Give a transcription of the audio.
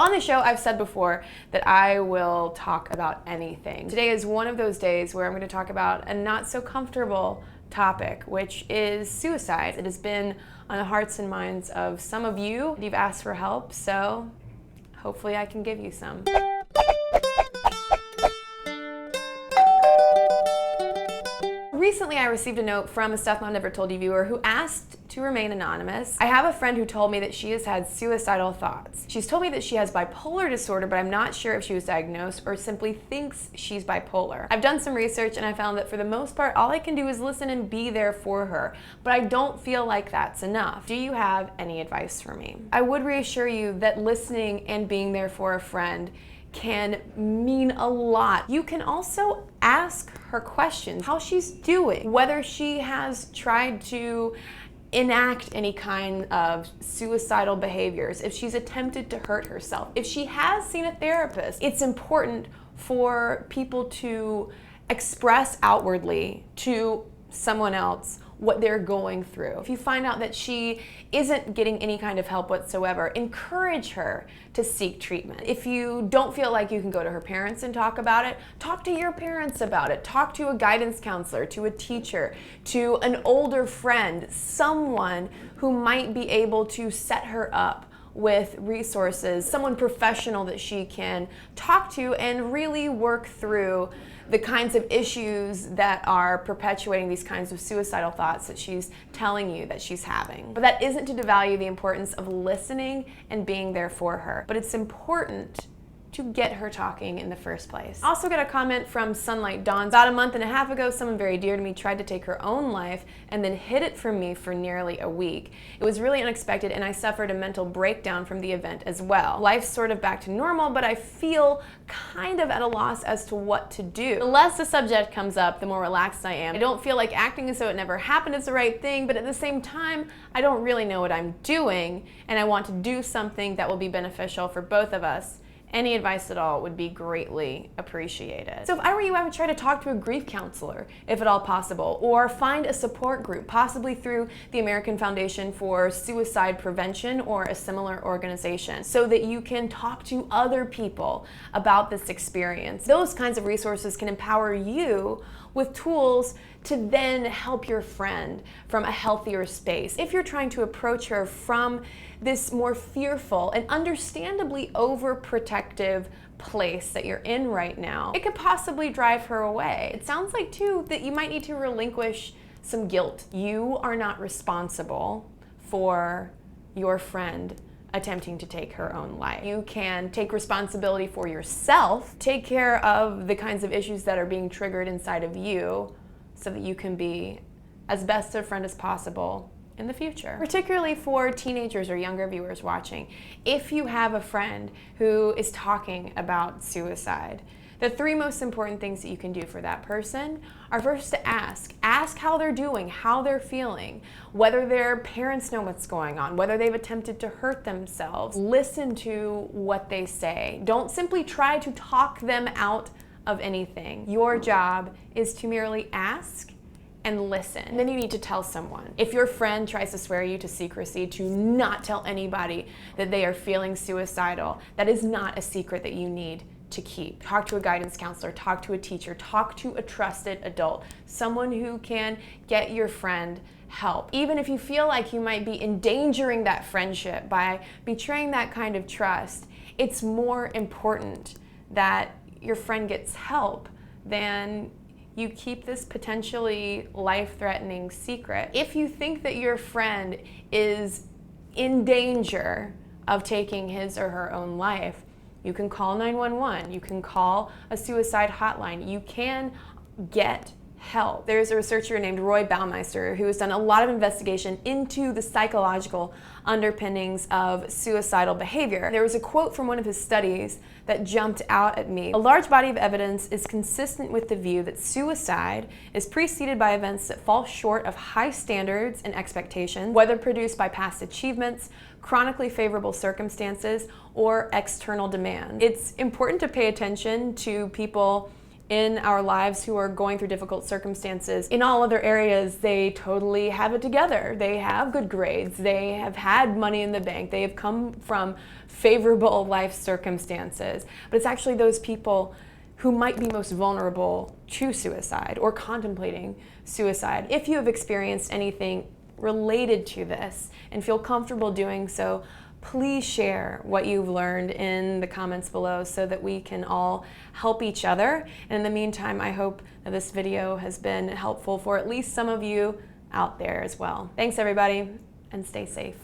On the show, I've said before that I will talk about anything. Today is one of those days where I'm going to talk about a not so comfortable topic, which is suicide. It has been on the hearts and minds of some of you. You've asked for help, so hopefully I can give you some. Recently, I received a note from a Stuff Mom Never Told You viewer who asked to remain anonymous. I have a friend who told me that she has had suicidal thoughts. She's told me that she has bipolar disorder, but I'm not sure if she was diagnosed or simply thinks she's bipolar. I've done some research and I found that for the most part, all I can do is listen and be there for her, but I don't feel like that's enough. Do you have any advice for me? I would reassure you that listening and being there for a friend can mean a lot. You can also ask her questions, how she's doing, whether she has tried to enact any kind of suicidal behaviors, if she's attempted to hurt herself, if she has seen a therapist. It's important for people to express outwardly to someone else what they're going through. If you find out that she isn't getting any kind of help whatsoever, encourage her to seek treatment. If you don't feel like you can go to her parents and talk about it, talk to your parents about it. Talk to a guidance counselor, to a teacher, to an older friend, someone who might be able to set her up with resources, someone professional that she can talk to and really work through the kinds of issues that are perpetuating these kinds of suicidal thoughts that she's telling you that she's having. But that isn't to devalue the importance of listening and being there for her. But it's important to get her talking in the first place. Also got a comment from Sunlight Dawn. About a month and a half ago, someone very dear to me tried to take her own life and then hid it from me for nearly a week. It was really unexpected and I suffered a mental breakdown from the event as well. Life's sort of back to normal, but I feel kind of at a loss as to what to do. The less the subject comes up, the more relaxed I am. I don't feel like acting as though it never happened is the right thing, but at the same time, I don't really know what I'm doing and I want to do something that will be beneficial for both of us. Any advice at all would be greatly appreciated. So if I were you, I would try to talk to a grief counselor, if at all possible, or find a support group, possibly through the American Foundation for Suicide Prevention or a similar organization, so that you can talk to other people about this experience. Those kinds of resources can empower you with tools to then help your friend from a healthier space. If you're trying to approach her from this more fearful and understandably overprotective place that you're in right now, it could possibly drive her away. It sounds like too that you might need to relinquish some guilt. You are not responsible for your friend attempting to take her own life. You can take responsibility for yourself, take care of the kinds of issues that are being triggered inside of you so that you can be as best a friend as possible in the future. Particularly for teenagers or younger viewers watching, if you have a friend who is talking about suicide, the three most important things that you can do for that person are first to ask how they're doing, how they're feeling, whether their parents know what's going on, whether they've attempted to hurt themselves. Listen to what they say. Don't simply try to talk them out of anything. Your job is to merely ask and listen. And then you need to tell someone. If your friend tries to swear you to secrecy, to not tell anybody that they are feeling suicidal, that is not a secret that you need to keep. Talk to a guidance counselor, talk to a teacher, talk to a trusted adult, someone who can get your friend help. Even if you feel like you might be endangering that friendship by betraying that kind of trust, it's more important that your friend gets help than you keep this potentially life-threatening secret. If you think that your friend is in danger of taking his or her own life, you can call 911, you can call a suicide hotline, you can get help. There's a researcher named Roy Baumeister who has done a lot of investigation into the psychological underpinnings of suicidal behavior. There was a quote from one of his studies that jumped out at me. A large body of evidence is consistent with the view that suicide is preceded by events that fall short of high standards and expectations, whether produced by past achievements, chronically favorable circumstances, or external demand. It's important to pay attention to people in our lives who are going through difficult circumstances. In all other areas, they totally have it together. They have good grades, they have had money in the bank, they have come from favorable life circumstances. But it's actually those people who might be most vulnerable to suicide or contemplating suicide. If you have experienced anything related to this and feel comfortable doing so, please share what you've learned in the comments below so that we can all help each other. And in the meantime, I hope that this video has been helpful for at least some of you out there as well. Thanks everybody, and stay safe.